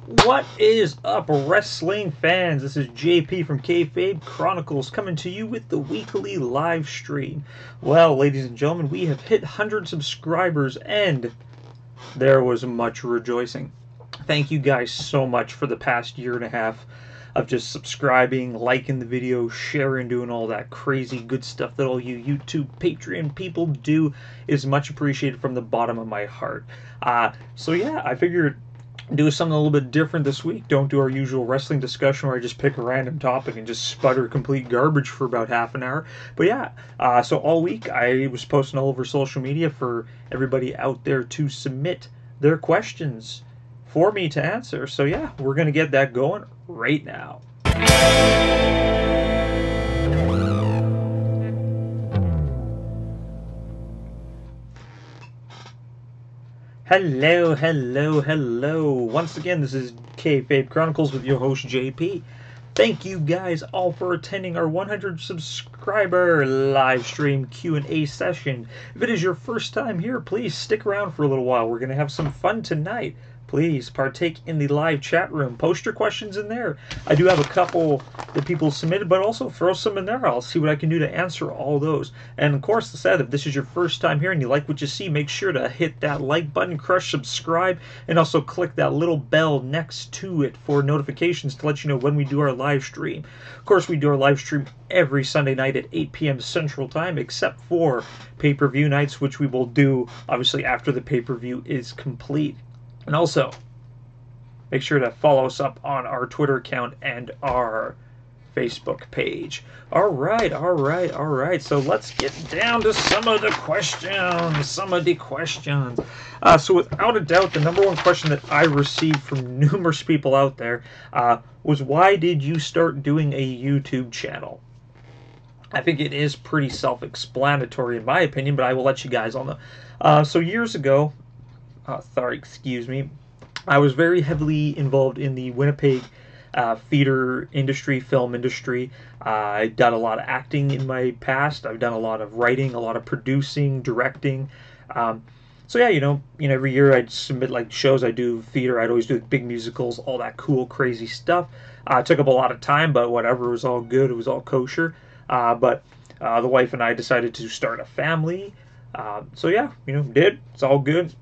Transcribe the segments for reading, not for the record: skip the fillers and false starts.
What is up, wrestling fans? This is JP from Kayfabe Chronicles coming to you with the weekly live stream. Well, ladies and gentlemen, we have hit 100 subscribers and there was much rejoicing. Thank you guys so much for the past year and a half of just subscribing, liking the video, sharing, doing all that crazy good stuff that all you YouTube Patreon people do. It is much appreciated from the bottom of my heart. So yeah, I figured do something a little bit different this week. Don't do our usual wrestling discussion where I just pick a random topic and just sputter complete garbage for about half an hour. But yeah, so all week I was posting all over social media for everybody out there to submit their questions for me to answer. So yeah, we're going to get that going right now. Hello, hello, hello. Once again, this is Kayfabe Chronicles with your host, JP. Thank you guys all for attending our 100 subscriber live stream Q&A session. If it is your first time here, please stick around for a little while. We're going to have some fun tonight. Please partake in the live chat room. Post your questions in there. I do have a couple that people submitted, but also throw some in there. I'll see what I can do to answer all those. And of course, if this is your first time here and you like what you see, make sure to hit that like button, crush subscribe, and also click that little bell next to it for notifications to let you know when we do our live stream. Of course, we do our live stream every Sunday night at 8 p.m. Central Time, except for pay-per-view nights, which we will do, obviously, after the pay-per-view is complete. And also, make sure to follow us up on our Twitter account and our Facebook page. All right. So let's get down to some of the questions. So without a doubt, the number one question that I received from numerous people out there was, why did you start doing a YouTube channel? I think it is pretty self-explanatory in my opinion, but I will let you guys all know. So years ago, I was very heavily involved in the Winnipeg theater industry, film industry. I've done a lot of acting in my past. I've done a lot of writing, a lot of producing, directing. So yeah, every year I'd submit like shows. I do theater. I'd always do big musicals, all that cool, crazy stuff. It took up a lot of time, but whatever. It was all good. It was all kosher. But the wife and I decided to start a family. So yeah, it's all good.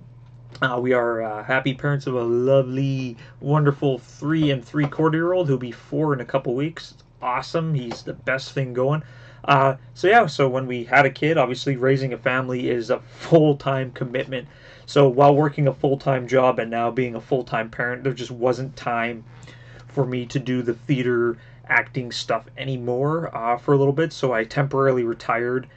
We are happy parents of a lovely, wonderful 3 3/4-year-old who'll be 4 in a couple weeks. It's awesome. He's the best thing going. So when we had a kid, obviously raising a family is a full-time commitment. So while working a full-time job and now being a full-time parent, there just wasn't time for me to do the theater acting stuff anymore for a little bit. So I temporarily retired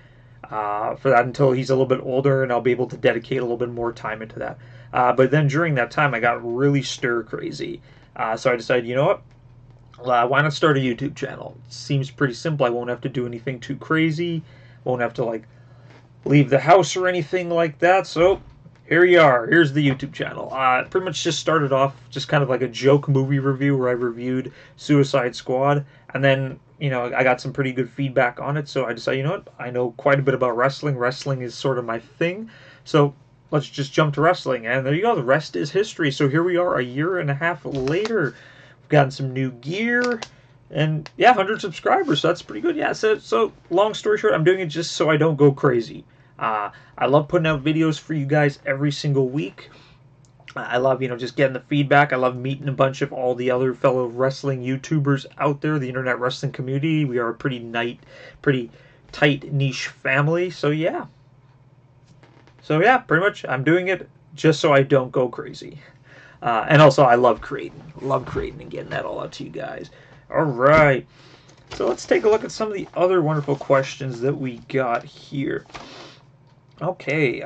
for that until he's a little bit older and I'll be able to dedicate a little bit more time into that. But then during that time, I got really stir crazy. So I decided, you know what? Why not start a YouTube channel? It seems pretty simple. I won't have to do anything too crazy. Won't have to leave the house or anything like that. So here you are. Here's the YouTube channel. Pretty much just started off just kind of like a joke movie review where I reviewed Suicide Squad. And then, I got some pretty good feedback on it. So I decided, you know what? I know quite a bit about wrestling. Wrestling is sort of my thing. So let's just jump to wrestling. And there you go. The rest is history. So here we are a year and a half later. We've gotten some new gear. And yeah, 100 subscribers. So that's pretty good. Yeah, so long story short, I'm doing it just so I don't go crazy. I love putting out videos for you guys every single week. I love, just getting the feedback. I love meeting a bunch of all the other fellow wrestling YouTubers out there, the internet wrestling community. We are a pretty tight niche family. So yeah, pretty much I'm doing it just so I don't go crazy. And also I love creating and getting that all out to you guys. All right. So let's take a look at some of the other wonderful questions that we got here. Okay,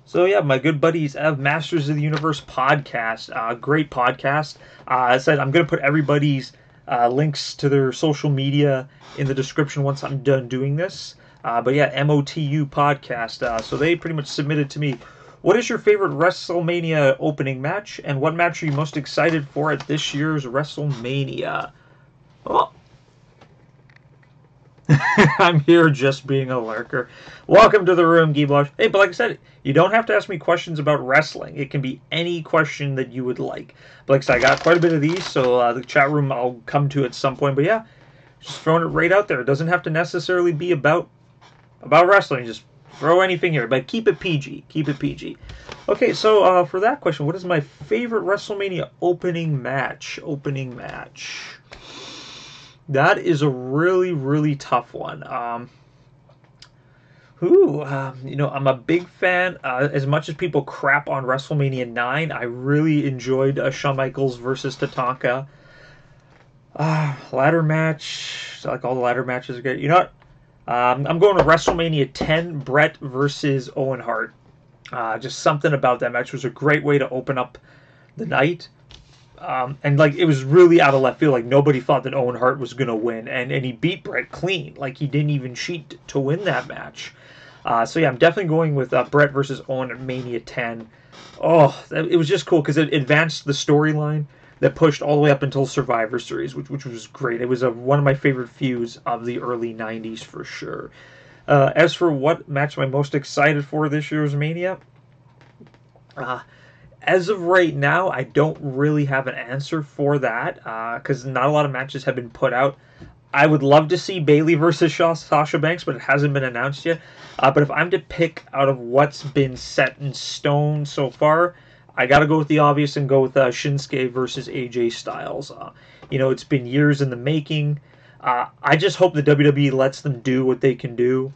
so yeah, my good buddies have Masters of the Universe podcast, great podcast. I said I'm going to put everybody's links to their social media in the description once I'm done doing this. But yeah, MOTU podcast. So they pretty much submitted to me, what is your favorite WrestleMania opening match, and what match are you most excited for at this year's WrestleMania? Oh. I'm here just being a lurker. Welcome to the room, Geeblush. Hey, but like I said, you don't have to ask me questions about wrestling. It can be any question that you would like. But like I said, I got quite a bit of these, so the chat room I'll come to at some point. But yeah, just throwing it right out there. It doesn't have to necessarily be about wrestling. Just throw anything here, but keep it PG. Keep it PG. Okay, so for that question, what is my favorite WrestleMania opening match? Opening match. That is a really, really tough one. I'm a big fan. As much as people crap on WrestleMania 9, I really enjoyed Shawn Michaels versus Tatanka. Ladder match. Like all the ladder matches are good. You know what? I'm going to WrestleMania 10, Brett versus Owen Hart. Just something about that match was a great way to open up the night. And like it was really out of left field. Like nobody thought that Owen Hart was gonna win, and he beat Brett clean. Like he didn't even cheat to win that match. So yeah, I'm definitely going with Brett versus Owen at Mania 10. Oh, it was just cool because it advanced the storyline that pushed all the way up until Survivor Series, which was great. It was one of my favorite feuds of the early '90s for sure. As for what match am I most excited for this year's Mania? As of right now, I don't really have an answer for that because not a lot of matches have been put out. I would love to see Bayley versus Sasha Banks, but it hasn't been announced yet. But if I'm to pick out of what's been set in stone so far, I got to go with the obvious and go with Shinsuke versus AJ Styles. It's been years in the making. I just hope the WWE lets them do what they can do.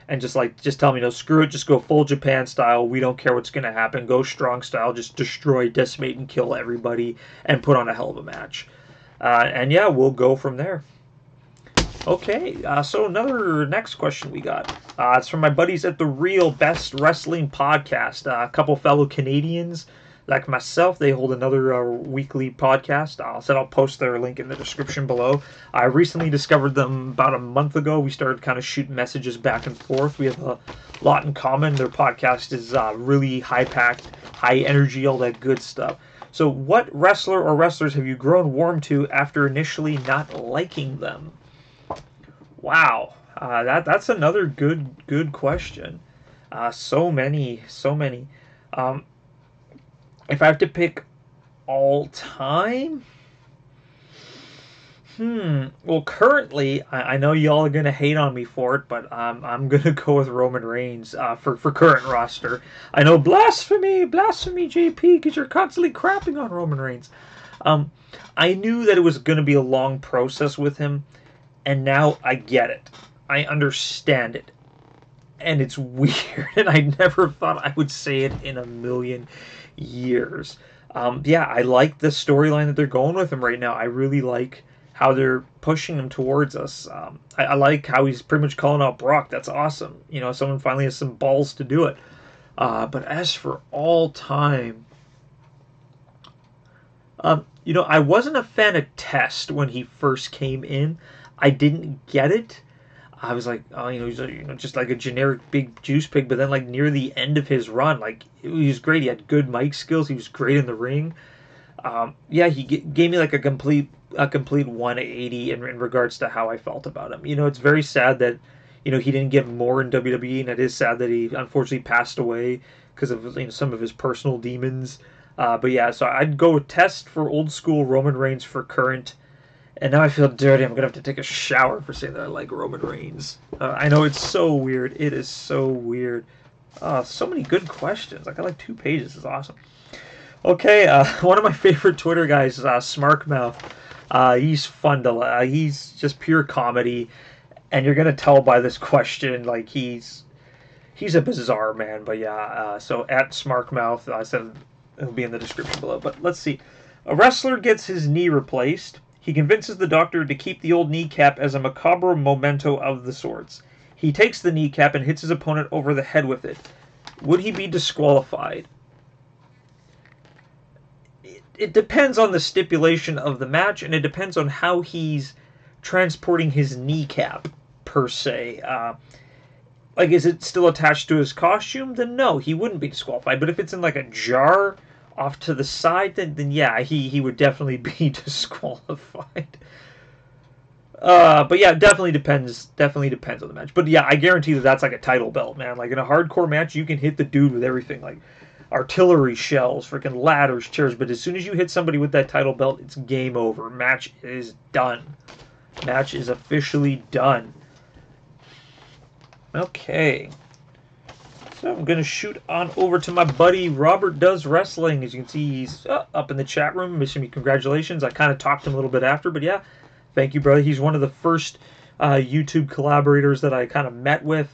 And just tell me, screw it, just go full Japan style. We don't care what's going to happen. Go strong style, just destroy, decimate, and kill everybody, and put on a hell of a match. And yeah, we'll go from there. Okay, so next question we got. It's from my buddies at the Real Best Wrestling Podcast. A couple fellow Canadians like myself. They hold another weekly podcast. I'll post their link in the description below. I recently discovered them about a month ago. We started kind of shooting messages back and forth. We have a lot in common. Their podcast is really high-packed, high energy, all that good stuff. So what wrestler or wrestlers have you grown warm to after initially not liking them? Wow, that's another good question. So many. If I have to pick all time, well, currently, I know y'all are gonna hate on me for it, but I'm gonna go with Roman Reigns for current roster. I know blasphemy, JP, because you're constantly crapping on Roman Reigns. I knew that it was gonna be a long process with him. And now I get it. I understand it. And it's weird. And I never thought I would say it in a million years. I like the storyline that they're going with him right now. I really like how they're pushing him towards us. I like how he's pretty much calling out Brock. That's awesome. Someone finally has some balls to do it. But as for all time... I wasn't a fan of Test when he first came in. I didn't get it. I was like, he's just like a generic big juice pig. But then, like near the end of his run, he was great. He had good mic skills. He was great in the ring. He gave me like a complete 180 in regards to how I felt about him. It's very sad that he didn't get more in WWE, and it is sad that he unfortunately passed away because of some of his personal demons. So I'd go with Test for old school, Roman Reigns for current. And now I feel dirty. I'm going to have to take a shower for saying that I like Roman Reigns. I know it's so weird. It is so weird. So many good questions. I got like 2 pages. It's awesome. Okay, one of my favorite Twitter guys is Smarkmouth. He's fun to he's just pure comedy. And you're going to tell by this question, like he's a bizarre man. But yeah, so at Smarkmouth, I said it'll be in the description below. But let's see. A wrestler gets his knee replaced. He convinces the doctor to keep the old kneecap as a macabre memento of the sorts. He takes the kneecap and hits his opponent over the head with it. Would he be disqualified? It depends on the stipulation of the match, and it depends on how he's transporting his kneecap, per se. Is it still attached to his costume? Then no, he wouldn't be disqualified. But if it's in like a jar off to the side, then yeah, he would definitely be disqualified. But yeah, definitely depends. Definitely depends on the match. But yeah, I guarantee that that's like a title belt, man. Like in a hardcore match, you can hit the dude with everything, like artillery shells, freaking ladders, chairs. But as soon as you hit somebody with that title belt, it's game over. Match is done. Match is officially done. Okay. So I'm going to shoot on over to my buddy Robert Does Wrestling. As you can see, he's up in the chat room. Wishing me congratulations. I kind of talked to him a little bit after, but yeah, thank you, brother. He's one of the first YouTube collaborators that I kind of met with.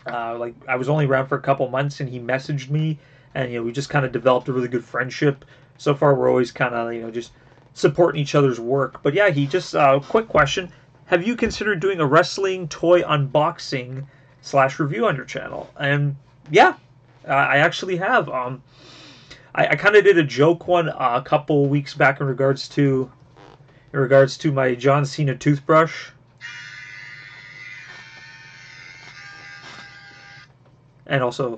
Like I was only around for a couple months, and he messaged me, and we just kind of developed a really good friendship. So far, we're always kind of just supporting each other's work. But yeah, he just quick question: have you considered doing a wrestling toy unboxing / review on your channel? And yeah, I actually have. I kind of did a joke one a couple weeks back in regards to my John Cena toothbrush. And also,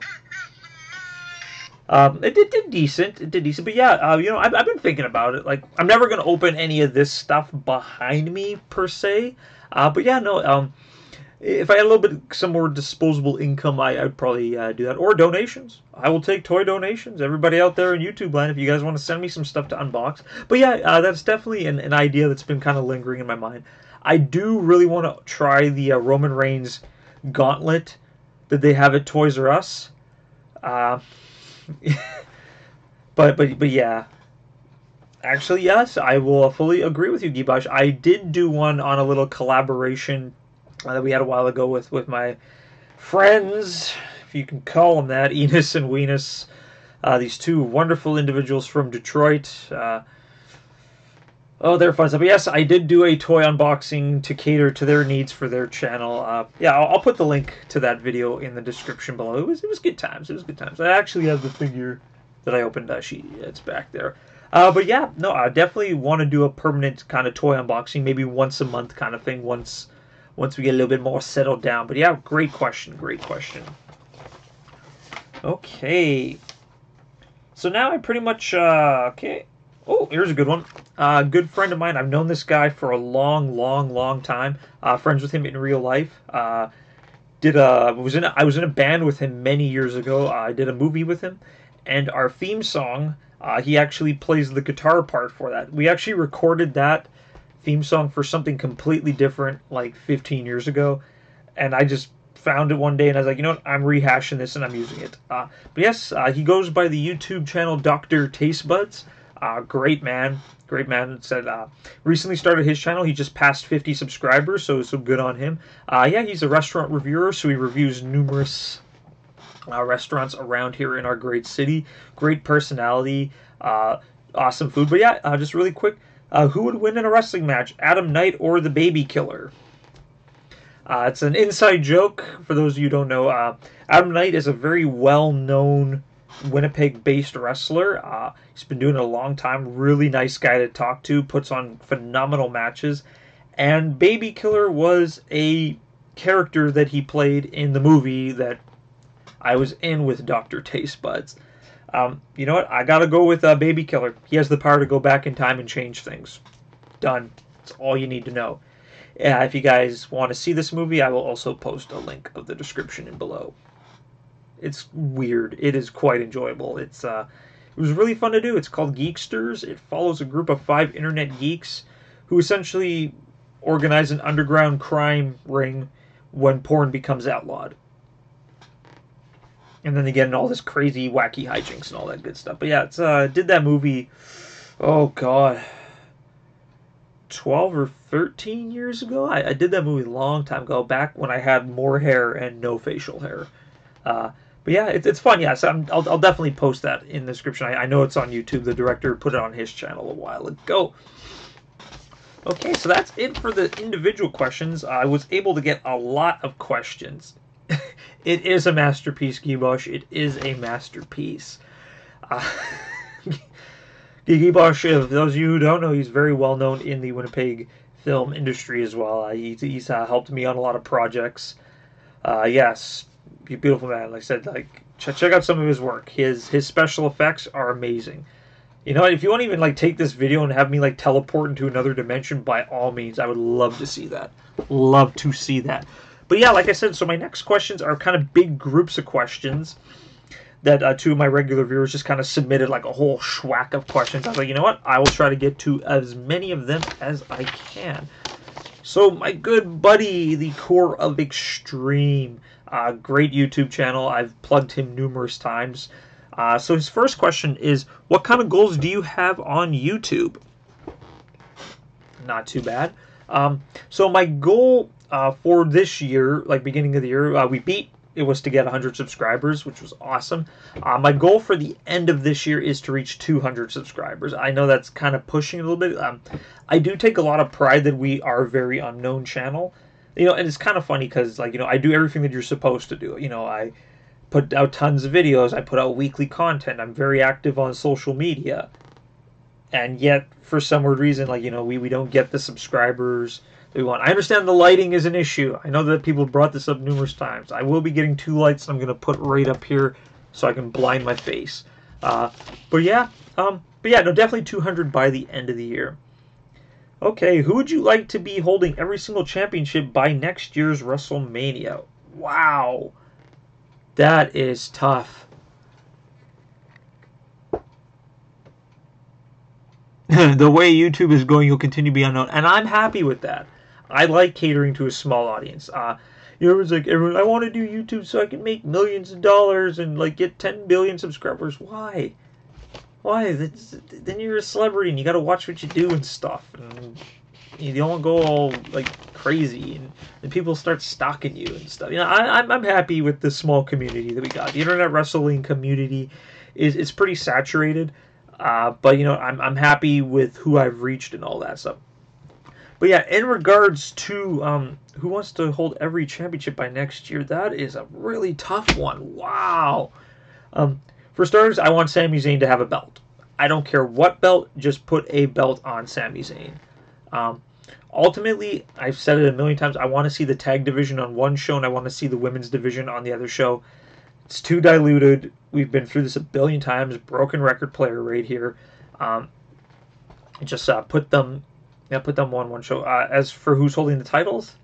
it did decent. It did decent. But yeah, I've been thinking about it. Like, I'm never gonna open any of this stuff behind me per se. But yeah, no. If I had a little bit some more disposable income, I'd probably do that, or donations. I will take toy donations. Everybody out there in YouTube land, if you guys want to send me some stuff to unbox. But yeah, that's definitely an idea that's been kind of lingering in my mind. I do really want to try the Roman Reigns gauntlet that they have at Toys R Us. But yeah. Actually, yes, I will fully agree with you, Gibosh. I did do one on a little collaboration that we had a while ago with my friends, if you can call them that, Enos and Weenus, these two wonderful individuals from Detroit. They're fun stuff. But yes, I did do a toy unboxing to cater to their needs for their channel. Yeah, I'll put the link to that video in the description below. It was good times. It was good times. I actually have the figure that I opened. It's back there. But yeah, no, I definitely want to do a permanent kind of toy unboxing, maybe once a month kind of thing. Once we get a little bit more settled down. But yeah, great question. Great question. Okay. So now I pretty much, okay. Oh, here's a good one. Good friend of mine. I've known this guy for a long time. Friends with him in real life. I was in a band with him many years ago. I did a movie with him, and our theme song, he actually plays the guitar part for that. We actually recorded that theme song for something completely different like 15 years ago, and I just found it one day and I was like, you know what, I'm rehashing this and I'm using it. But yes, he goes by the YouTube channel Dr. Tastebuds. Great man. Said recently started his channel. He just passed 50 subscribers, so good on him. Yeah, he's a restaurant reviewer, so he reviews numerous restaurants around here in our great city. Great personality, awesome food. But yeah, just really quick, who would win in a wrestling match, Adam Knight or the Baby Killer? It's an inside joke for those of you who don't know. Adam Knight is a very well-known Winnipeg-based wrestler. He's been doing it a long time. Really nice guy to talk to. Puts on phenomenal matches. And Baby Killer was a character that he played in the movie that I was in with Dr. Tastebuds. You know what? I gotta go with Baby Killer. He has the power to go back in time and change things. Done. That's all you need to know. If you guys want to see this movie, I will also post a link of the description in below. It's weird. It is quite enjoyable. It was really fun to do. It's called GEEKSTERS. It follows a group of 5 internet geeks who essentially organize an underground crime ring when porn becomes outlawed. And then they get in all this crazy, wacky hijinks and all that good stuff. But yeah, it's did that movie, oh god, 12 or 13 years ago? I did that movie a long time ago, back when I had more hair and no facial hair. But yeah, it's fun. Yeah, so I'll definitely post that in the description. I know it's on YouTube. The director put it on his channel a while ago. Okay, so that's it for the individual questions. I was able to get a lot of questions. It is a masterpiece, Gibosh. It is a masterpiece. Gibosh, for those of you who don't know, he's very well known in the Winnipeg film industry as well. He's helped me on a lot of projects. Yes, beautiful man. Like I said, check out some of his work. His special effects are amazing. You know, if you want to even like take this video and have me like teleport into another dimension, by all means, I would love to see that. Love to see that. But yeah, like I said, so my next questions are kind of big groups of questions that two of my regular viewers just kind of submitted like a whole schwack of questions. I was like, you know what? I will try to get to as many of them as I can. So my good buddy, the Core of Extreme, great YouTube channel. I've plugged him numerous times. So his first question is, what kind of goals do you have on YouTube? Not too bad. So my goal for this year, like beginning of the year, it was to get 100 subscribers, which was awesome. My goal for the end of this year is to reach 200 subscribers. I know that's kind of pushing a little bit. I do take a lot of pride that we are a very unknown channel. You know, and it's kind of funny because, like, you know, I do everything that you're supposed to do. You know, I put out tons of videos. I put out weekly content. I'm very active on social media. And yet, for some weird reason, like, you know, we don't get the subscribers that we want. I understand the lighting is an issue. I know that people brought this up numerous times. I will be getting 2 lights I'm going to put right up here so I can blind my face. But yeah, no, definitely 200 by the end of the year. Okay, who would you like to be holding every single championship by next year's WrestleMania? Wow. That is tough. The way YouTube is going, you'll continue to be unknown. And I'm happy with that. I like catering to a small audience. You know, it's like, everyone, I want to do YouTube so I can make millions of dollars and like get 10 billion subscribers. Why? Why? Then you're a celebrity and you got to watch what you do and stuff. And you don't go all like crazy and people start stalking you and stuff. You know, I'm happy with the small community that we got. The internet wrestling community is pretty saturated. But you know, I'm happy with who I've reached and all that stuff. But yeah, in regards to who wants to hold every championship by next year, that is a really tough one. Wow. For starters, I want Sami Zayn to have a belt. I don't care what belt, just put a belt on Sami Zayn. Ultimately, I've said it a million times, I want to see the tag division on one show and I want to see the women's division on the other show. It's too diluted. We've been through this a billion times. Broken record player right here. Just put them on one show. As for who's holding the titles,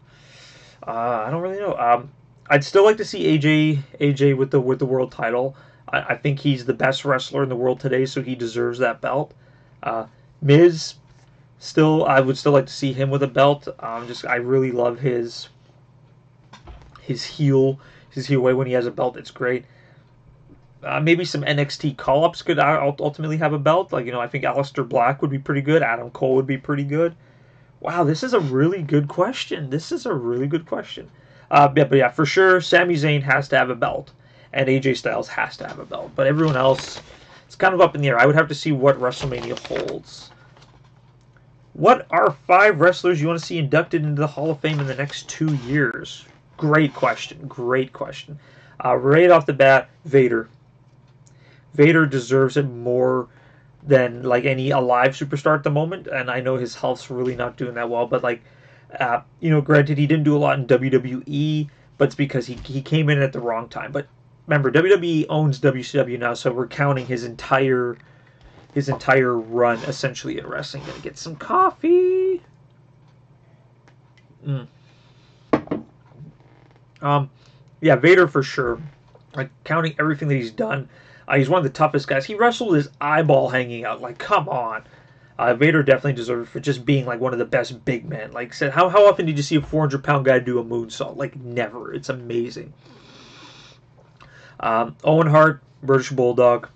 I don't really know. I'd still like to see AJ with the world title. I think he's the best wrestler in the world today, so he deserves that belt. Miz, I would still like to see him with a belt. I really love his heel way when he has a belt. It's great. Maybe some NXT call-ups could ultimately have a belt. Like, you know, I think Aleister Black would be pretty good. Adam Cole would be pretty good. Wow, this is a really good question. But yeah, for sure, Sami Zayn has to have a belt. And AJ Styles has to have a belt. But everyone else, it's kind of up in the air. I would have to see what WrestleMania holds. What are 5 wrestlers you want to see inducted into the Hall of Fame in the next 2 years? Great question. Right off the bat, Vader. Vader deserves it more than like any alive superstar at the moment, and I know his health's really not doing that well, but like, you know, granted, he didn't do a lot in WWE, but it's because he came in at the wrong time. But remember, WWE owns WCW now, so we're counting his entire run essentially in wrestling. Gonna get some coffee. Yeah, Vader for sure. Like, counting everything that he's done, he's one of the toughest guys. He wrestled his eyeball hanging out. Like, come on. Vader definitely deserves it for just being like one of the best big men. Like I said, how often did you see a 400-pound guy do a moonsault? Like, never. It's amazing. Owen Hart, British Bulldog.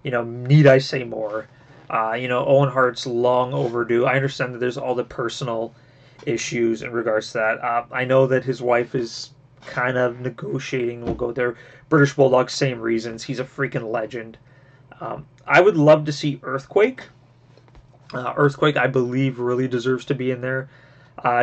You know, need I say more? You know, Owen Hart's long overdue. I understand that there's all the personal issues in regards to that. I know that his wife is kind of negotiating. We'll go there. British Bulldog, same reasons. He's a freaking legend. I would love to see Earthquake. Earthquake, I believe, really deserves to be in there.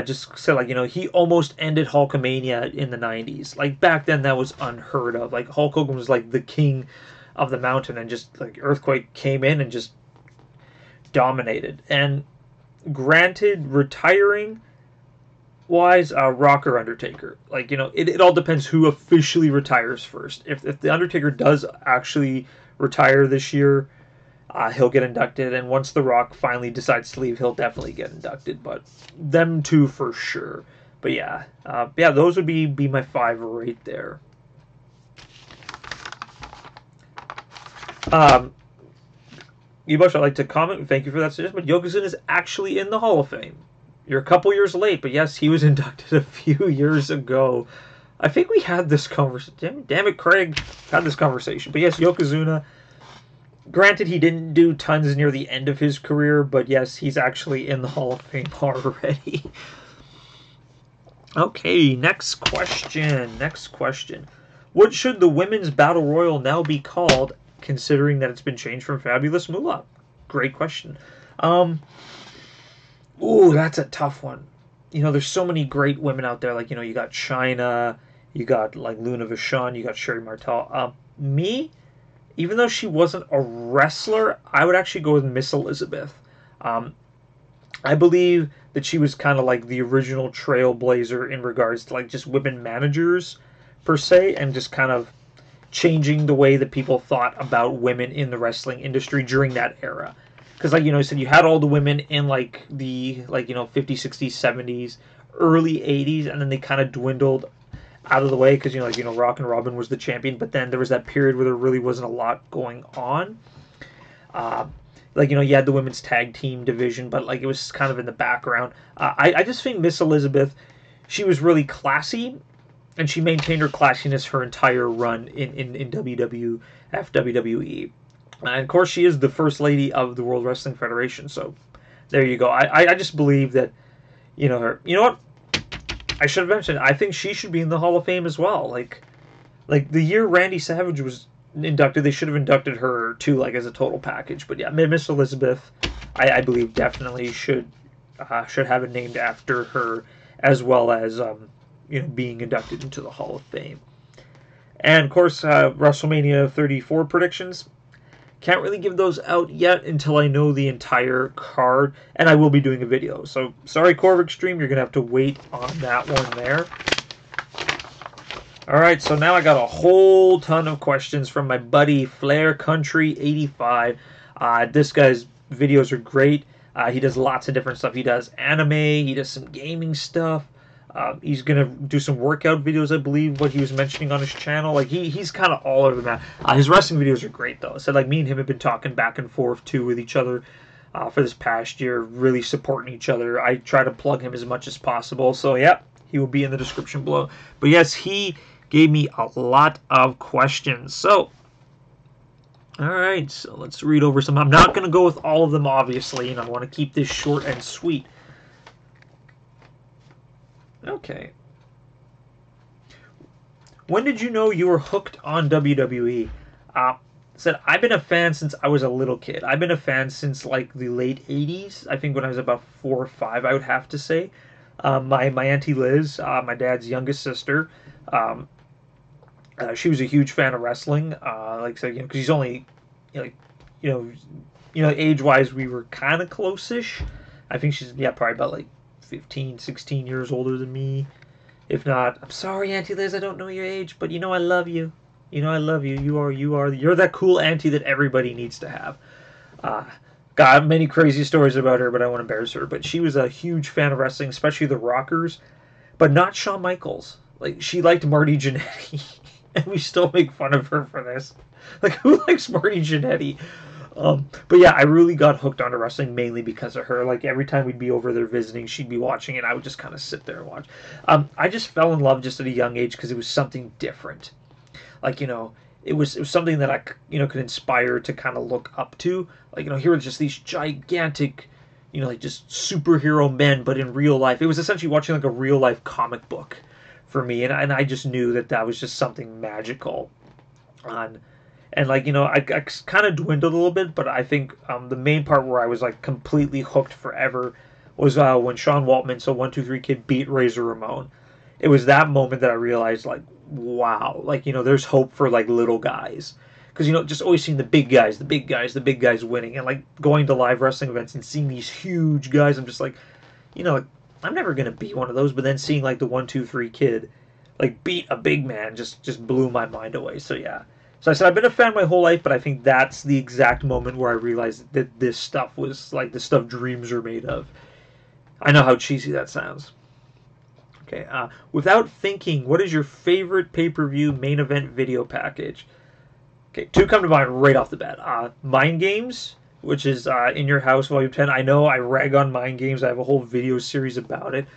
Just said, like, you know, he almost ended Hulkamania in the 90s. Like, back then, that was unheard of. Like, Hulk Hogan was, like, the king of the mountain, and just, like, Earthquake came in and just dominated. And granted, retiring wise, Rock or Undertaker. Like, you know, it all depends who officially retires first. If the Undertaker does actually retire this year, he'll get inducted. And once The Rock finally decides to leave, he'll definitely get inducted. But them two for sure. But yeah, those would be my 5 right there. Ebush, I'd like to comment. Thank you for that suggestion. But Yokozuna is actually in the Hall of Fame. You're a couple years late, but yes, he was inducted a few years ago. I think we had this conversation. Damn it, Craig. Had this conversation. But yes, Yokozuna. Granted, he didn't do tons near the end of his career, but yes, he's actually in the Hall of Fame already. Okay, next question. What should the Women's Battle Royal now be called, considering that it's been changed from Fabulous Moolah? Great question. Ooh, that's a tough one. There's so many great women out there. Like, you got Chyna, you got, like, Luna Vachon, you got Sherry Martel. Me, even though she wasn't a wrestler, I would actually go with Miss Elizabeth. I believe that she was kind of like the original trailblazer in regards to, like, just women managers, per se, and just kind of changing the way that people thought about women in the wrestling industry during that era. Because, like, I said, you had all the women in, like, the, 50s, 60s, 70s, early 80s, and then they kind of dwindled out of the way because, Rock and Robin was the champion, but then there was that period where there really wasn't a lot going on. You had the women's tag team division, but, like, it was kind of in the background. I just think Miss Elizabeth, she was really classy, and she maintained her classiness her entire run in WWF, WWE. And of course, she is the first lady of the World Wrestling Federation. So there you go. I just believe that, her. You know what? I should have mentioned. I think she should be in the Hall of Fame as well. Like the year Randy Savage was inducted, they should have inducted her too, like, as a total package. But yeah, Miss Elizabeth, I believe definitely should have it named after her, as well as being inducted into the Hall of Fame. And of course, WrestleMania 34 predictions. Can't really give those out yet until I know the entire card, and I will be doing a video. So, sorry, Corvic Stream, you're going to have to wait on that one there. Alright, so now I got a whole ton of questions from my buddy Flair Country 85. This guy's videos are great. He does lots of different stuff. He does anime, he does some gaming stuff. He's going to do some workout videos, I believe, what he was mentioning on his channel. Like, he's kind of all over the map. His wrestling videos are great, though. So, like, me and him have been talking back and forth, too, with each other for this past year, really supporting each other. I try to plug him as much as possible. So, yeah, he will be in the description below. But, yes, he gave me a lot of questions. So, all right, so let's read over some. I'm not going to go with all of them, obviously, and I want to keep this short and sweet. Okay. When did you know you were hooked on WWE? Said, I've been a fan since I was a little kid. I've been a fan since, like, the late 80s. I think when I was about 4 or 5, I would have to say. My Auntie Liz, my dad's youngest sister, she was a huge fan of wrestling. Like I said, because she's only, age-wise, we were kind of close-ish. I think she's, probably about, like, 15, 16 years older than me. If not, I'm sorry, Auntie Liz, I don't know your age, but I love you. I love you. You're that cool auntie that everybody needs to have. Got many crazy stories about her, but I won't embarrass her. But she was a huge fan of wrestling, especially the Rockers, but not Shawn Michaels. Like, she liked Marty Jannetty, and we still make fun of her for this. Like, who likes Marty Jannetty? But yeah, I really got hooked onto wrestling mainly because of her. Like, every time we'd be over there visiting, she'd be watching, and I would just kind of sit there and watch. I just fell in love just at a young age because it was something different. Like, it was something that I, could inspire to kind of look up to. Like, here were just these gigantic, like, just superhero men, but in real life. It was essentially watching, like, a real-life comic book for me, and I just knew that was just something magical. And, like, I kind of dwindled a little bit, but I think the main part where I was, like, completely hooked forever was when Sean Waltman, so 1-2-3 Kid, beat Razor Ramon. It was that moment that I realized, like, wow, like, there's hope for, like, little guys. Because, just always seeing the big guys winning. And, like, going to live wrestling events and seeing these huge guys, I'm just like, I'm never going to be one of those. But then seeing, like, the 1-2-3 Kid, like, beat a big man just blew my mind away. So, yeah. So I said, I've been a fan my whole life, but I think that's the exact moment where I realized that this stuff was like the stuff dreams are made of. I know how cheesy that sounds. Okay, without thinking, what is your favorite pay-per-view main event video package? Okay, two come to mind right off the bat. Mind Games, which is In Your House, Volume 10. I know I rag on Mind Games. I have a whole video series about it.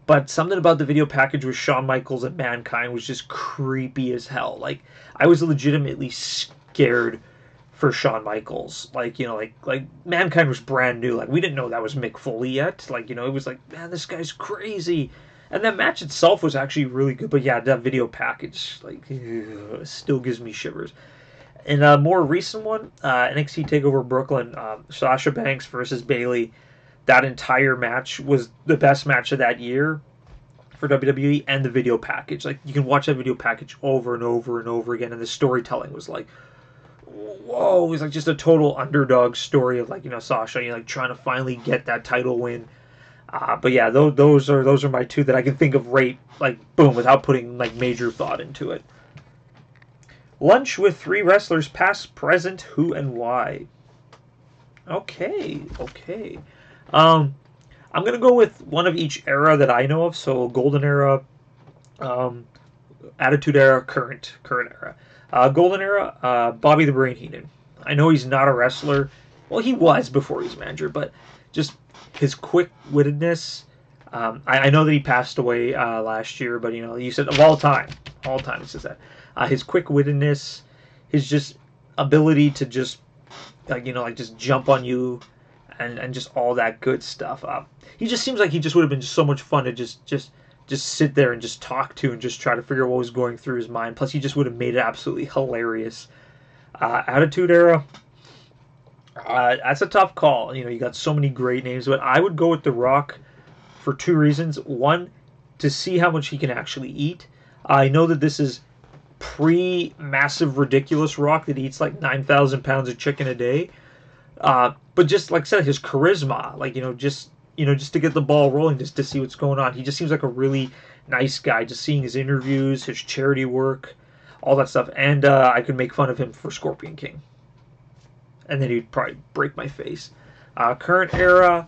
But something about the video package with Shawn Michaels and Mankind was just creepy as hell. Like, I was legitimately scared for Shawn Michaels. Like, you know, like Mankind was brand new. Like, we didn't know that was Mick Foley yet. Like, you know, it was like, man, this guy's crazy. And that match itself was actually really good. But yeah, that video package, like, still gives me shivers. And a more recent one, NXT TakeOver Brooklyn, Sasha Banks versus Bayley. That entire match was the best match of that year for WWE, and the video package. Like, you can watch that video package over and over and over again, and the storytelling was like, whoa, it was like just a total underdog story of, like, you know, Sasha, you know, like trying to finally get that title win. But yeah, those are my two that I can think of right, like, boom, without putting like major thought into it. Lunch with 3 wrestlers, past, present, who and why. Okay. I'm going to go with one of each era that I know of. So Golden Era, Attitude Era, current era. Golden Era, Bobby the Brain Heenan. I know he's not a wrestler. Well, he was before he was manager, but just his quick-wittedness. I know that he passed away last year, but, you know, you said of all time he says that. His quick-wittedness, his just ability to just, like, you know, like just jump on you, and just all that good stuff. He just seems like he just would have been so much fun to just sit there and just talk to and just try to figure out what was going through his mind. Plus, he just would have made it absolutely hilarious. Attitude Era, that's a tough call. You know, you got so many great names, but I would go with The Rock for 2 reasons. One, to see how much he can actually eat. I know that this is pre-massive ridiculous Rock that eats like 9,000 pounds of chicken a day. But just like I said, his charisma, like, just to get the ball rolling, just to see what's going on. He just seems like a really nice guy. Just seeing his interviews, his charity work, all that stuff. And I could make fun of him for Scorpion King, and then he'd probably break my face. Current era,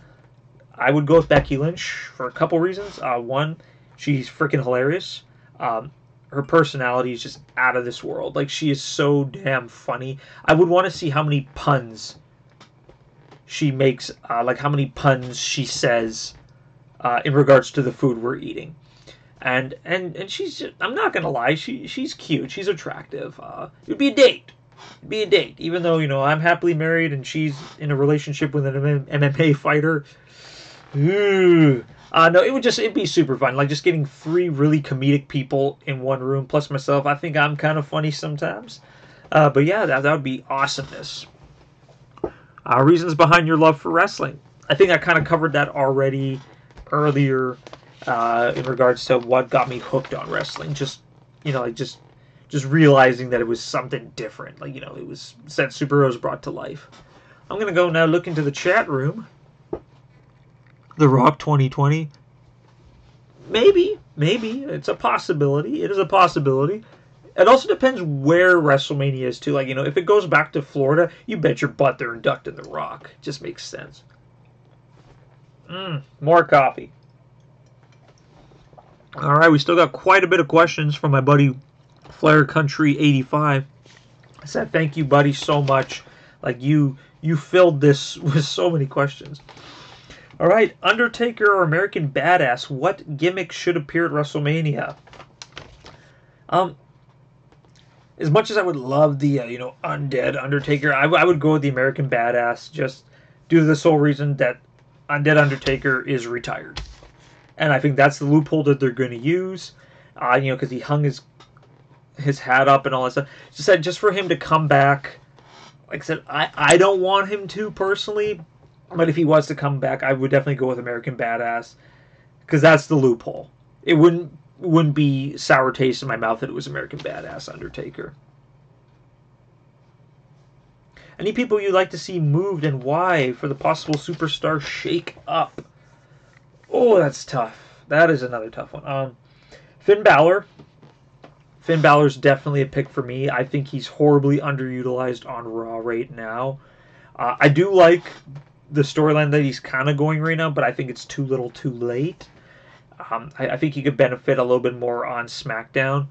I would go with Becky Lynch for a couple reasons. One, she's freaking hilarious. Her personality is just out of this world. Like, she is so damn funny. I would want to see how many puns she makes, like how many puns she says in regards to the food we're eating. And she's just, I'm not gonna lie, she's cute, she's attractive. It would be a date. It'd be a date. Even though, you know, I'm happily married and she's in a relationship with an MMA fighter. No, it'd be super fun. Like, just getting 3 really comedic people in one room, plus myself. I think I'm kind of funny sometimes. But yeah, that would be awesomeness. Reasons behind your love for wrestling. I think I kind of covered that already earlier in regards to what got me hooked on wrestling. Just, you know, like just realizing that it was something different. Like, you know, it was said superheroes brought to life. I'm going to go now look into the chat room. The Rock 2020. Maybe. It's a possibility. It is a possibility. It also depends where WrestleMania is, too. Like, you know, if it goes back to Florida, you bet your butt they're inducting The Rock. It just makes sense. More coffee. All right, we still got quite a bit of questions from my buddy Flair Country 85. I said, thank you, buddy, so much. Like, you filled this with so many questions. All right, Undertaker or American Badass, what gimmick should appear at WrestleMania? As much as I would love the, undead Undertaker, I would go with the American Badass, just due to the sole reason that Undead Undertaker is retired. And I think that's the loophole that they're going to use, because he hung his hat up and all that stuff. Just for him to come back, like I said, I don't want him to personally, but if he was to come back, I would definitely go with American Badass, because that's the loophole. It wouldn't be sour taste in my mouth that it was American Badass Undertaker. Any people you'd like to see moved and why for the possible superstar shake-up? Oh, that's tough. That is another tough one. Finn Balor Finn Balor's definitely a pick for me. I think he's horribly underutilized on Raw right now. I do like the storyline that he's kind of going right now, but I think it's too little too late. I think he could benefit a little bit more on SmackDown.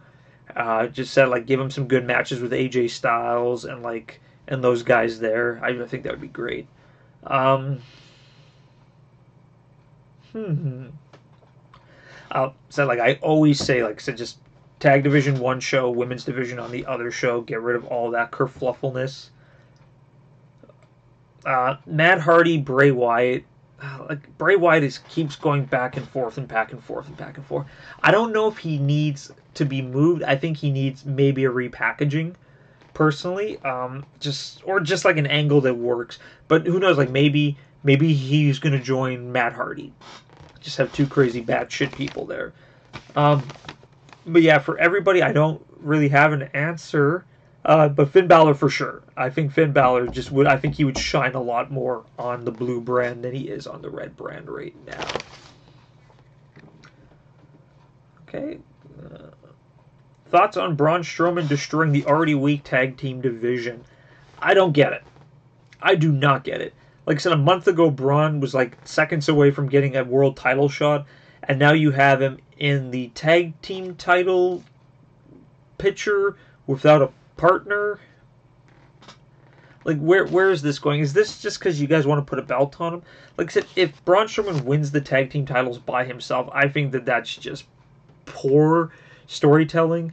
Just said like give him some good matches with AJ Styles and those guys there. I think that would be great. Um, so like I always say, like so just tag division one show, women's division on the other show. Get rid of all that kerfluffleness. Matt Hardy, Bray Wyatt. Like Bray Wyatt keeps going back and forth and back and forth and back and forth. I don't know if he needs to be moved. I think he needs maybe a repackaging, personally. Just like an angle that works. But who knows? Like maybe he's gonna join Matt Hardy. Just have two crazy batshit people there. But yeah, for everybody, I don't really have an answer. But Finn Balor for sure. I think Finn Balor I think he would shine a lot more on the blue brand than he is on the red brand right now. Okay. Thoughts on Braun Strowman destroying the already weak tag team division? I don't get it. I do not get it. Like I said, a month ago, Braun was like seconds away from getting a world title shot, and now you have him in the tag team title picture without a partner. Like where is this going? Is this just because you guys want to put a belt on him? Like I said, if Braun Strowman wins the tag team titles by himself, I think that's just poor storytelling.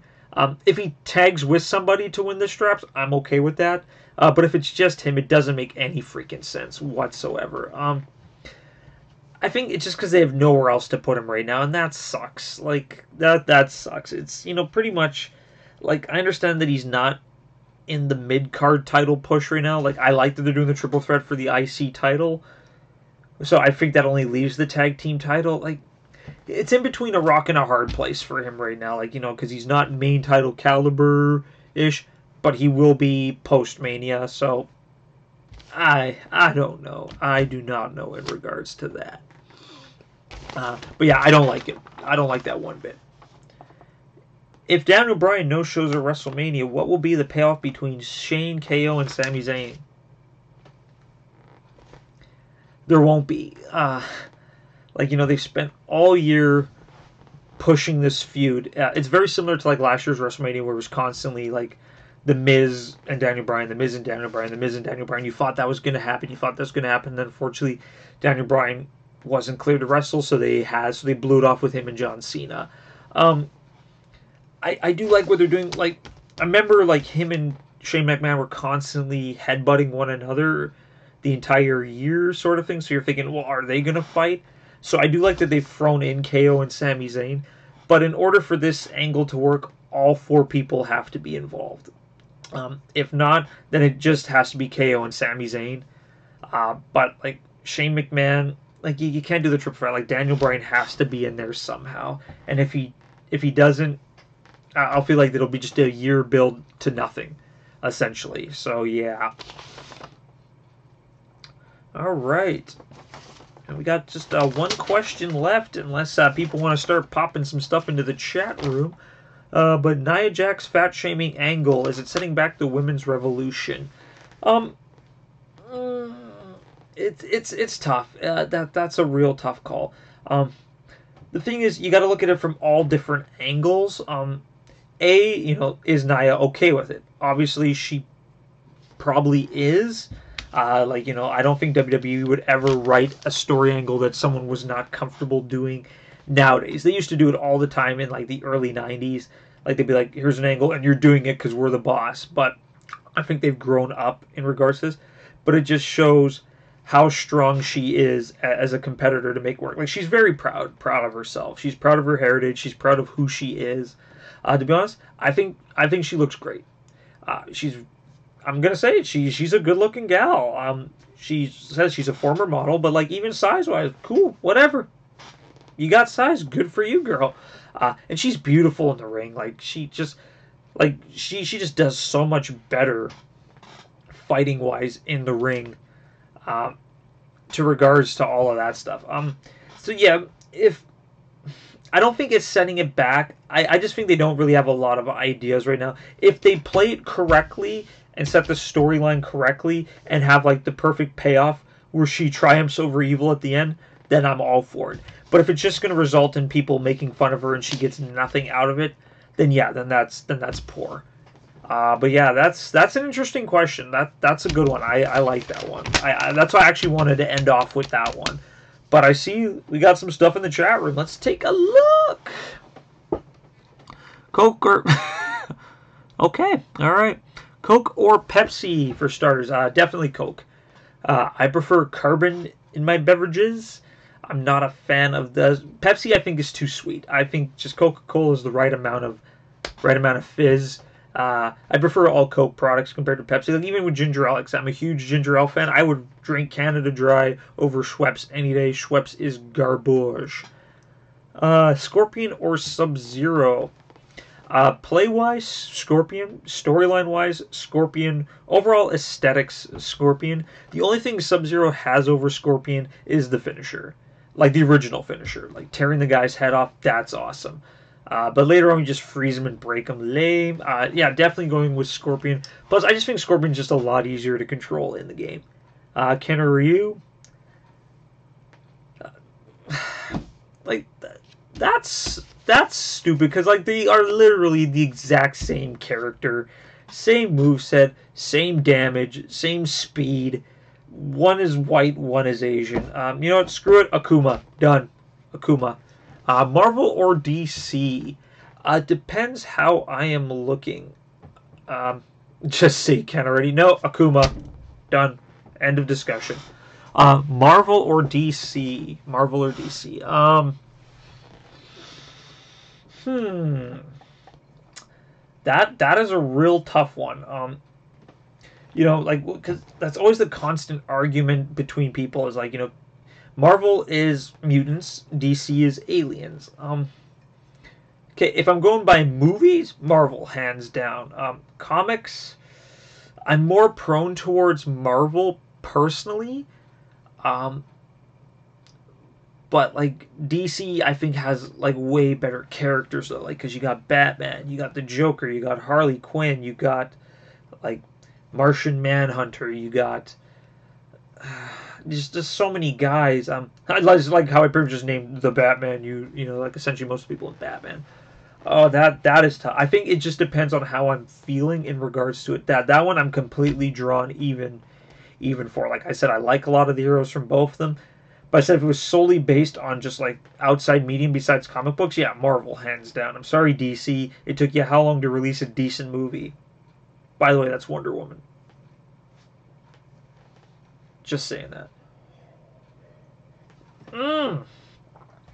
If he tags with somebody to win the straps, I'm okay with that. But if it's just him, it doesn't make any freaking sense whatsoever. I think it's just because they have nowhere else to put him right now, and that sucks. Like that sucks. It's pretty much. Like, I understand that he's not in the mid-card title push right now. Like, I like that they're doing the triple threat for the IC title. So I think that only leaves the tag team title. Like, it's in between a rock and a hard place for him right now. Like, because he's not main title caliber-ish, but he will be post-Mania. So, I don't know. I do not know in regards to that. But yeah, I don't like it. I don't like that one bit. If Daniel Bryan no shows at WrestleMania, what will be the payoff between Shane, KO, and Sami Zayn? There won't be. They've spent all year pushing this feud. It's very similar to like last year's WrestleMania, where it was constantly like the Miz and Daniel Bryan, the Miz and Daniel Bryan, the Miz and Daniel Bryan. You thought that was going to happen. You thought that was going to happen. Then unfortunately, Daniel Bryan wasn't cleared to wrestle, so they blew it off with him and John Cena. I do like what they're doing. Like, I remember like him and Shane McMahon were constantly headbutting one another the entire year, sort of thing. So you're thinking, well, are they going to fight? So I do like that they've thrown in KO and Sami Zayn. But in order for this angle to work, all four people have to be involved. If not, then it just has to be KO and Sami Zayn. But like Shane McMahon, like you can't do the triple threat. Like Daniel Bryan has to be in there somehow. And if he doesn't, I'll feel like it'll be just a year build to nothing, essentially. So, yeah. All right. And we got just one question left, unless people want to start popping some stuff into the chat room. But Nia Jax Fatshaming Angle, is it setting back the women's revolution? It's tough. That's a real tough call. The thing is, you got to look at it from all different angles. Is Nia okay with it? Obviously, she probably is. I don't think WWE would ever write a story angle that someone was not comfortable doing nowadays. They used to do it all the time in, like, the early 90s. Like, they'd be like, here's an angle, and you're doing it because we're the boss. But I think they've grown up in regards to this. But it just shows how strong she is as a competitor to make work. Like, she's very proud of herself. She's proud of her heritage. She's proud of who she is. To be honest, I think she looks great. I'm gonna say it. She's a good-looking gal. She says she's a former model, but like even size-wise, cool, whatever. You got size, good for you, girl. And she's beautiful in the ring. Like she just does so much better fighting-wise in the ring. To regards to all of that stuff. So yeah, if I don't think it's setting it back. I just think they don't really have a lot of ideas right now. If they play it correctly and set the storyline correctly and have like the perfect payoff where she triumphs over evil at the end, then I'm all for it. But if it's just going to result in people making fun of her and she gets nothing out of it, then yeah, then that's poor. But yeah, that's an interesting question. That's a good one. I like that one. That's why I actually wanted to end off with that one. But I see we got some stuff in the chat room. Let's take a look. Coke or okay, all right. Coke or Pepsi for starters? Definitely Coke. I prefer carbon in my beverages. I'm not a fan of the Pepsi. I think is too sweet. I think just Coca-Cola is the right amount of fizz. I prefer all Coke products compared to Pepsi. Like even with ginger ale, I'm a huge ginger ale fan. I would drink Canada Dry over Schweppes any day. Schweppes is garbage. Scorpion or Sub-Zero? Play-wise, Scorpion. Storyline-wise, Scorpion. Overall aesthetics, Scorpion. The only thing Sub-Zero has over Scorpion is the finisher. Like the original finisher. Like tearing the guy's head off, that's awesome. But later on, we just freeze him and break him. Lame. Yeah, definitely going with Scorpion. Plus, I just think Scorpion's just a lot easier to control in the game. Ken or Ryu? Like, that's stupid, because like they are literally the exact same character, same moveset, same damage, same speed. One is white, one is Asian. You know what? Screw it. Akuma. Done. Akuma. Marvel or DC? Depends how I am looking. Just say Ken already. No, Akuma. Done. End of discussion. Marvel or DC? Marvel or DC? That is a real tough one. You know, like, because that's always the constant argument between people is like, you know, Marvel is mutants, DC is aliens. Okay, if I'm going by movies, Marvel, hands down. Comics, I'm more prone towards Marvel personally. But like DC, I think has like way better characters though. Like, because you got Batman, you got the Joker, you got Harley Quinn, you got like Martian Manhunter, you got just so many guys. I just like how I pretty much just named the Batman. You know, like essentially most people in Batman. Oh, that is tough. I think it just depends on how I'm feeling in regards to it. That one I'm completely drawn even for. Like I said, I like a lot of the heroes from both of them. But I said if it was solely based on just like outside medium besides comic books, yeah, Marvel hands down. I'm sorry, DC. It took you how long to release a decent movie? By the way, that's Wonder Woman. Just saying that.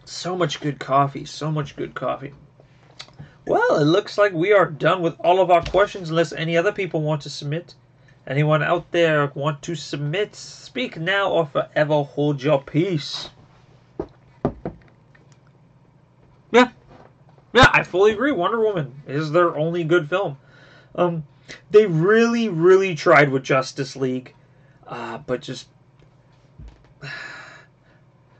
So much good coffee. So much good coffee. Well, it looks like we are done with all of our questions, unless any other people want to submit. Anyone out there want to submit? Speak now or forever hold your peace. Yeah, I fully agree. Wonder Woman is their only good film. They really tried with Justice League, but just.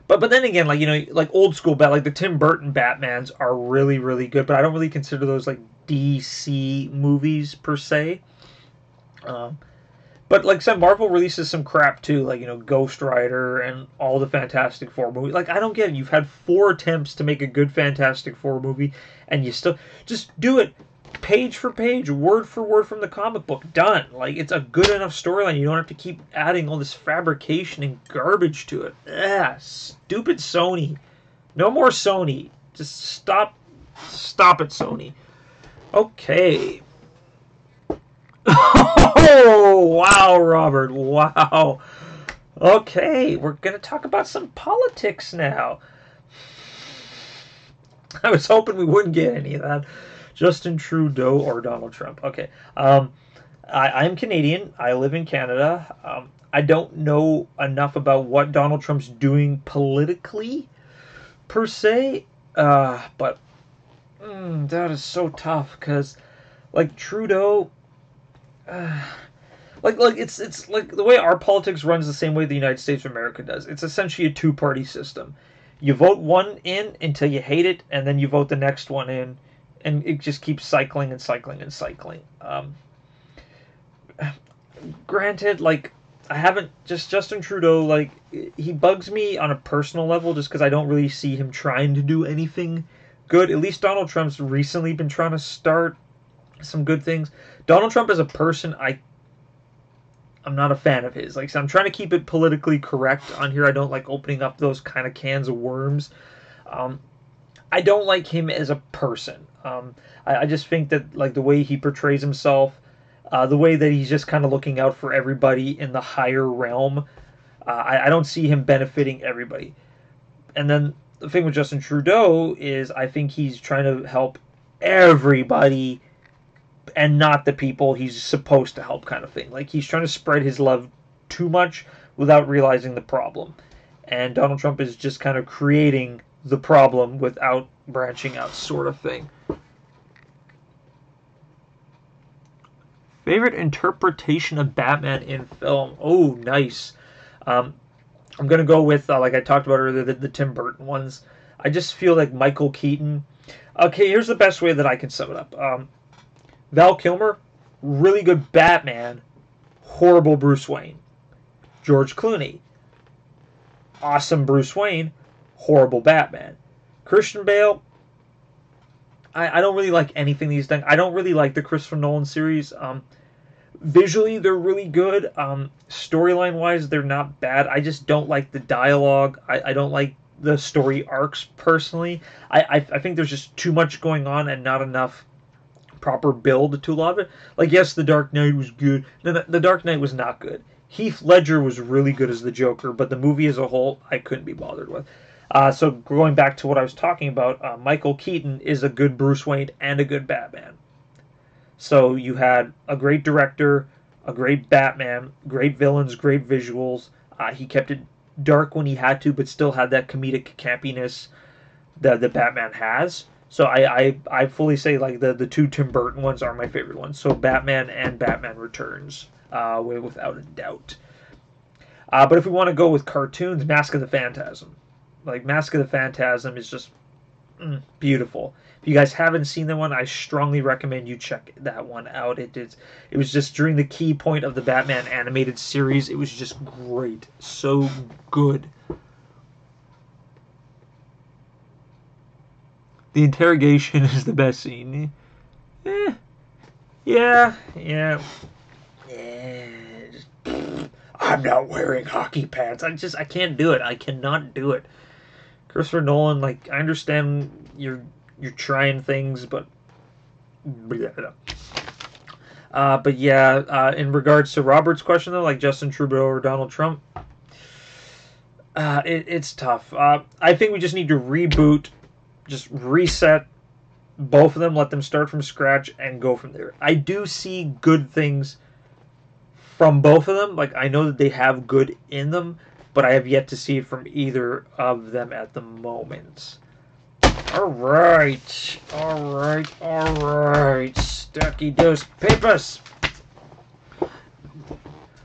But then again, like, you know, like old school like the Tim Burton Batmans are really good, but I don't really consider those like DC movies per se. But like some Marvel releases some crap too, like, you know, Ghost Rider and all the Fantastic Four movies. Like, I don't get it. You've had 4 attempts to make a good Fantastic Four movie, and you still just do it page for page, word for word from the comic book. Done. Like, it's a good enough storyline. You don't have to keep adding all this fabrication and garbage to it. Stupid Sony. No more Sony. Just stop it, Sony. Okay. Oh, wow, Robert. Wow. Okay, we're going to talk about some politics now. I was hoping we wouldn't get any of that. Justin Trudeau or Donald Trump. Okay. I'm Canadian. I live in Canada. I don't know enough about what Donald Trump's doing politically, per se. But that is so tough, because, like, Trudeau... like it's like the way our politics runs the same way the United States of America does. It's essentially a 2-party system. You vote one in until you hate it, and then you vote the next one in, and it just keeps cycling and cycling and cycling. Granted, like, I haven't, just Justin Trudeau, like, he bugs me on a personal level just because I don't really see him trying to do anything good. At least Donald Trump's recently been trying to start some good things. Donald Trump as a person, I'm not a fan of his. Like, so I'm trying to keep it politically correct on here. I don't like opening up those kind of cans of worms. I don't like him as a person. I just think that, like, the way he portrays himself, the way that he's just kind of looking out for everybody in the higher realm, I don't see him benefiting everybody. And then the thing with Justin Trudeau is I think he's trying to help everybody and not the people he's supposed to help, kind of thing. Like, he's trying to spread his love too much without realizing the problem. And Donald Trump is just kind of creating the problem without branching out, sort of thing. Favorite interpretation of Batman in film? Oh, nice. I'm going to go with, like I talked about earlier, the Tim Burton ones. I just feel like Michael Keaton. Okay, here's the best way that I can sum it up. Val Kilmer, really good Batman, horrible Bruce Wayne. George Clooney, awesome Bruce Wayne, horrible Batman. Christian Bale, I don't really like anything these days. I don't really like the Christopher Nolan series. Visually, they're really good. Storyline-wise, they're not bad. I just don't like the dialogue. I don't like the story arcs, personally. I think there's just too much going on and not enough proper build to a lot of it. Like, yes, The Dark Knight was good. No, The Dark Knight was not good. Heath Ledger was really good as the Joker, but the movie as a whole, I couldn't be bothered with. So going back to what I was talking about, Michael Keaton is a good Bruce Wayne and a good Batman. So you had a great director, a great Batman, great villains, great visuals. He kept it dark when he had to, but still had that comedic campiness that the Batman has. So I fully say, like, the two Tim Burton ones are my favorite ones. So Batman and Batman Returns, without a doubt. But if we want to go with cartoons, Mask of the Phantasm. Like, Mask of the Phantasm is just beautiful. If you guys haven't seen that one, I strongly recommend you check that one out. It was just during the key point of the Batman animated series. It was just great. So good. The interrogation is the best scene. Yeah. I'm not wearing hockey pants. I can't do it. I cannot do it. Christopher Nolan, like, I understand you're trying things, but yeah, in regards to Robert's question, though, like Justin Trudeau or Donald Trump, it's tough. I think we just need to reboot, just reset both of them, let them start from scratch, and go from there. I do see good things from both of them. Like, I know that they have good in them, but I have yet to see it from either of them at the moment. Alright. Stacky dose papers.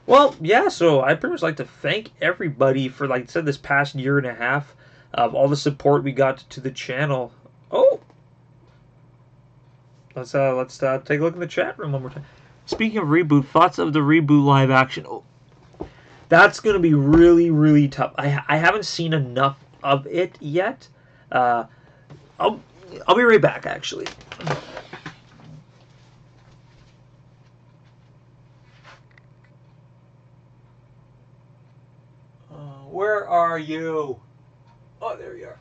Well, yeah, so I pretty much like to thank everybody for, like I said, this past year and a half of all the support we got to the channel. Oh! Let's take a look in the chat room one more time. Speaking of reboot, thoughts of the reboot live action. Oh, that's going to be really, really tough. I haven't seen enough of it yet. I'll be right back, actually. Where are you? Oh, there you are.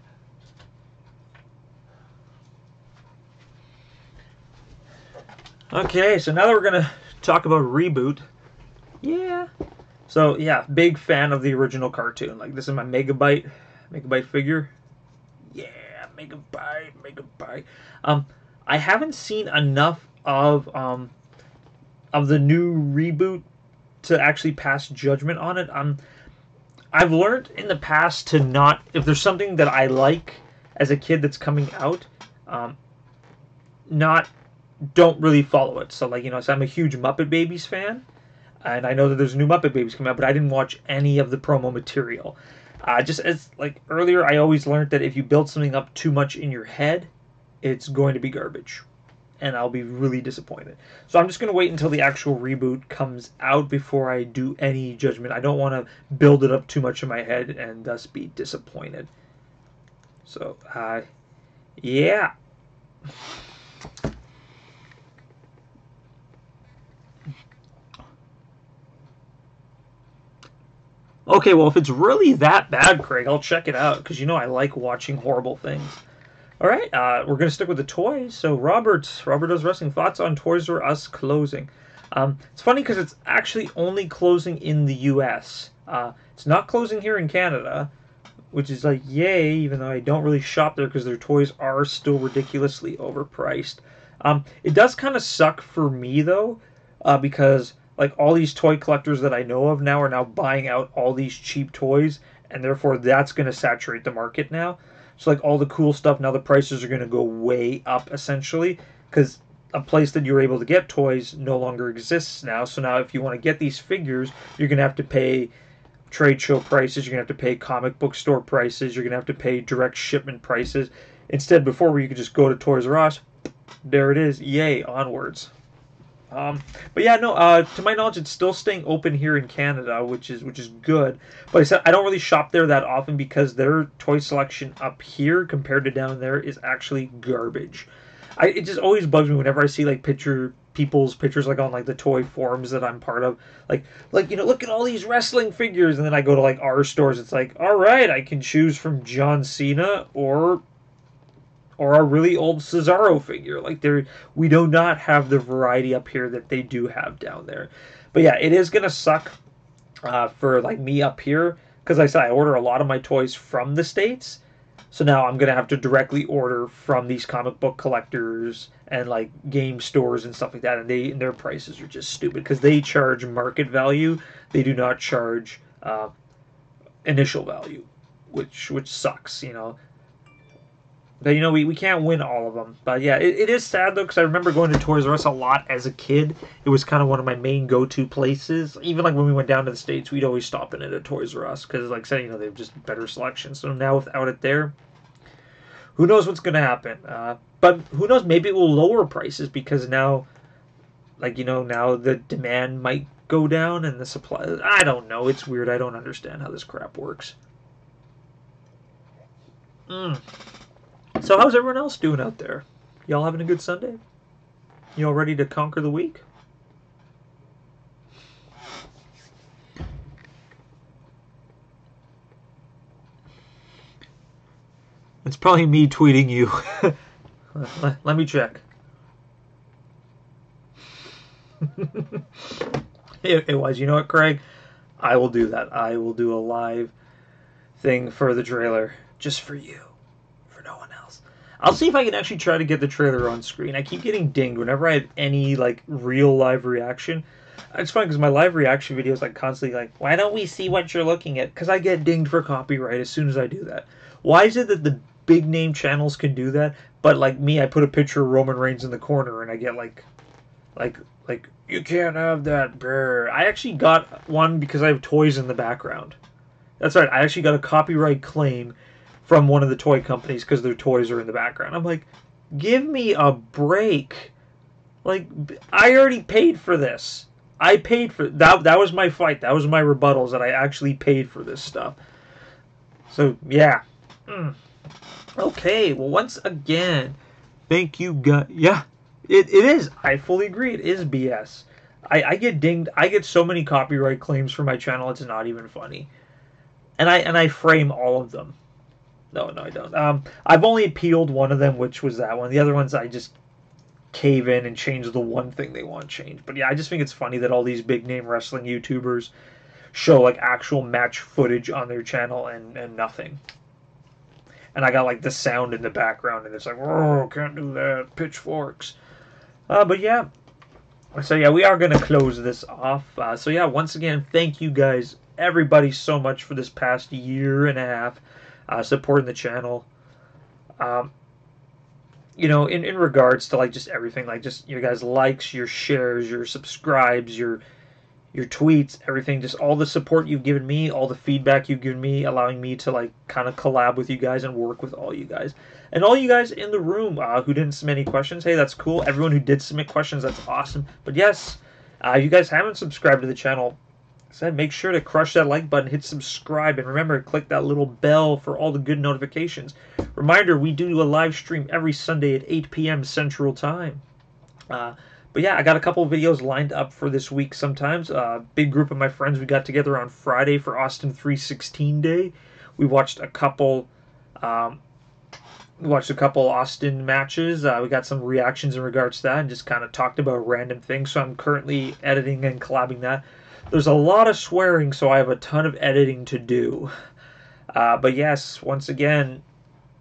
Okay, so now that we're going to talk about reboot. Yeah. So, yeah, big fan of the original cartoon. Like, this is my Megabyte figure. Yeah, Megabyte. I haven't seen enough of the new reboot to actually pass judgment on it. I've learned in the past to not, if there's something that I like as a kid that's coming out, don't really follow it. So, like, so I'm a huge Muppet Babies fan, and I know that there's new Muppet Babies coming out, but I didn't watch any of the promo material. Just as like earlier, I always learned that if you build something up too much in your head, it's going to be garbage, and I'll be really disappointed. So I'm just going to wait until the actual reboot comes out before I do any judgment. I don't want to build it up too much in my head and thus be disappointed. So, yeah. Okay, well, if it's really that bad, Craig, I'll check it out, because you know I like watching horrible things. All right, we're going to stick with the toys. So, Robert Does Wrestling, thoughts on Toys R Us closing? It's funny because it's actually only closing in the U.S. It's not closing here in Canada, which is like, yay, even though I don't really shop there because their toys are still ridiculously overpriced. It does kind of suck for me, though, because like all these toy collectors that I know of now are now buying out all these cheap toys, and therefore that's going to saturate the market now. So like all the cool stuff, now the prices are going to go way up essentially, because a place that you're able to get toys no longer exists now. So now if you want to get these figures, you're going to have to pay trade show prices, you're going to have to pay comic book store prices, you're going to have to pay direct shipment prices. Instead, before where you could just go to Toys R Us, there it is, yay, onwards. But yeah, no. To my knowledge, it's still staying open here in Canada, which is good. But I said I don't really shop there that often because their toy selection up here compared to down there is actually garbage. It just always bugs me whenever I see like people's pictures like on like the toy forums that I'm part of. Like you know, look at all these wrestling figures, and then I go to like our stores. It's like, all right, I can choose from John Cena or a really old Cesaro figure. Like we do not have the variety up here that they do have down there. But yeah, it is gonna suck for like me up here because I said I order a lot of my toys from the States. So now I'm gonna have to directly order from these comic book collectors and like game stores and stuff like that, and their prices are just stupid because they charge market value. They do not charge initial value, which sucks, you know. But you know, we can't win all of them. But yeah, it is sad though because I remember going to Toys R Us a lot as a kid. It was kind of one of my main go-to places. Even like when we went down to the States, we'd always stop in at a Toys R Us because, like I said, you know, they have just better selection. So now without it there, who knows what's going to happen? But who knows? Maybe it will lower prices because now, like you know, now the demand might go down and the supply. I don't know. It's weird. I don't understand how this crap works. So how's everyone else doing out there? Y'all having a good Sunday? Y'all ready to conquer the week? It's probably me tweeting you. Let me check. It was. You know what, Craig? I will do that. I will do a live thing for the trailer just for you. I'll see if I can actually try to get the trailer on screen. I keep getting dinged whenever I have any like real live reaction. It's funny because my live reaction videos like constantly like, why don't we see what you're looking at? Because I get dinged for copyright as soon as I do that. Why is it that the big name channels can do that, but like me, I put a picture of Roman Reigns in the corner and I get like you can't have that. Brr. I actually got one because I have toys in the background. That's right. I actually got a copyright claim from one of the toy companies because their toys are in the background. I'm like, give me a break. Like, I already paid for this. I paid for that. That was my fight. That was my rebuttals that I actually paid for this stuff. So, yeah. Okay, well, once again, thank you, guys. Yeah, it is. I fully agree. It is BS. I get dinged. I get so many copyright claims for my channel, it's not even funny. And I frame all of them. No, I don't. I've only appealed one of them, which was that one. The other ones, I just cave in and change the one thing they want changed. But yeah, I just think it's funny that all these big name wrestling YouTubers show like actual match footage on their channel and nothing. And I got like the sound in the background, and it's like, oh, can't do that. Pitchforks. But yeah. So yeah, we are gonna close this off. So yeah, once again, thank you guys, everybody, so much for this past year and a half. Supporting the channel, you know, in regards to like just everything, like just your guys' likes, your shares, your subscribes, your your tweets, everything, just all the support you've given me, all the feedback you've given me, allowing me to like kind of collab with you guys and work with all you guys. And all you guys in the room who didn't submit any questions, hey, that's cool. Everyone who did submit questions, that's awesome. But yes, if you guys haven't subscribed to the channel, make sure to crush that like button, hit subscribe, and remember, click that little bell for all the good notifications. Reminder, we do a live stream every Sunday at 8 p.m. Central Time. But yeah, I got a couple of videos lined up for this week sometimes. Big group of my friends, we got together on Friday for Austin 316 Day. We watched a couple Austin matches. We got some reactions in regards to that and just kind of talked about random things. So I'm currently editing and collabing that. There's a lot of swearing, so I have a ton of editing to do. But yes, once again,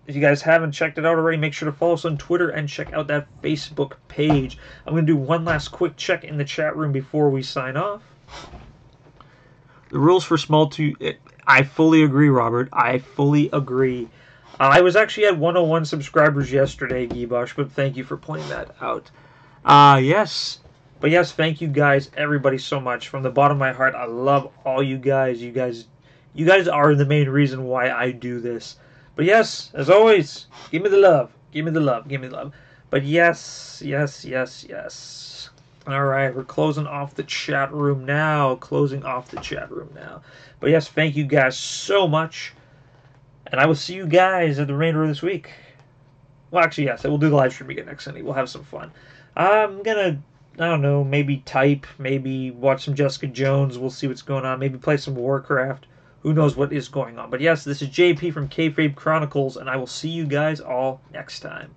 if you guys haven't checked it out already, make sure to follow us on Twitter and check out that Facebook page. I'm going to do one last quick check in the chat room before we sign off. The rules for small to... I fully agree, Robert. I fully agree. I was actually at 101 subscribers yesterday, Gibosh, but thank you for pointing that out. Yes. But yes, thank you guys, everybody, so much. From the bottom of my heart, I love all you guys. You guys are the main reason why I do this. But yes, as always, give me the love. Give me the love. Give me the love. But yes, yes, yes, yes. All right, we're closing off the chat room now. Closing off the chat room now. But yes, thank you guys so much. And I will see you guys at the remainder of this week. Well, actually, yes, we'll do the live stream again next Sunday. We'll have some fun. I'm going to, I don't know, maybe type, maybe watch some Jessica Jones. We'll see what's going on. Maybe play some Warcraft. Who knows what is going on. But yes, this is JP from Kayfabe Chronicles, and I will see you guys all next time.